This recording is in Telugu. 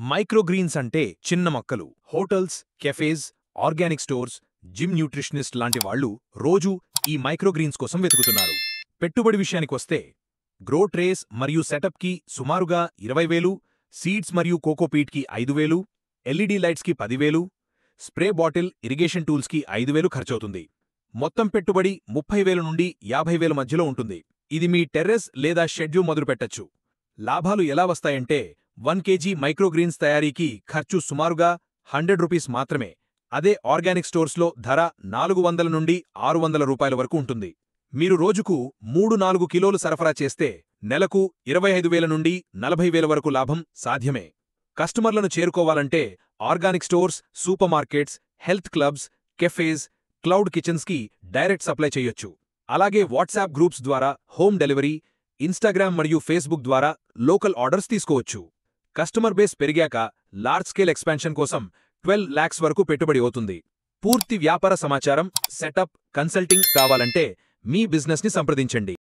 మైక్రోగ్రీన్స్ అంటే చిన్న మొక్కలు. Hotels, cafes, organic stores, gym nutritionist లాంటి వాళ్ళు రోజూ ఈ మైక్రోగ్రీన్స్ కోసం వెతుకుతున్నారు. పెట్టుబడి విషయానికొస్తే గ్రో ట్రేస్ మరియు సెటప్కి సుమారుగా 20,000, సీడ్స్ మరియు కోకోపీట్కి 5,000, ఎల్ఈడీ లైట్స్కి 10,000, స్ప్రే బాటిల్, ఇరిగేషన్ టూల్స్కి 5,000 ఖర్చవుతుంది. మొత్తం పెట్టుబడి 30,000 నుండి 50,000 మధ్యలో ఉంటుంది. ఇది మీ టెర్రస్ లేదా షెడ్యూ మొదలుపెట్టచ్చు. లాభాలు ఎలా వస్తాయంటే 1 kg మైక్రోగ్రీన్స్ తయారీకి ఖర్చు సుమారుగా 100 రూపీస్ మాత్రమే. అదే ఆర్గానిక్ స్టోర్స్లో ధర 400 నుండి 600 రూపాయల వరకు ఉంటుంది. మీరు రోజుకు 3-4 కిలోలు సరఫరా చేస్తే నెలకు 25,000 నుండి 40,000 వరకు లాభం సాధ్యమే. కస్టమర్లను చేరుకోవాలంటే organic stores, supermarkets, health clubs, cafes, cloud కిచెన్స్కి డైరెక్ట్ సప్లై చేయొచ్చు. అలాగే వాట్సాప్ గ్రూప్స్ ద్వారా హోమ్ డెలివరీ, ఇన్స్టాగ్రామ్ మరియు ఫేస్బుక్ ద్వారా లోకల్ ఆర్డర్స్ తీసుకోవచ్చు. కస్టమర్ బేస్ పెరిగాక లార్జ్ స్కేల్ ఎక్స్పాన్షన్ కోసం 12 lakhs వరకు పెట్టుబడి అవుతుంది. పూర్తి వ్యాపార సమాచారం, సెటప్, కన్సల్టింగ్ కావాలంటే మీ బిజినెస్ని సంప్రదించండి.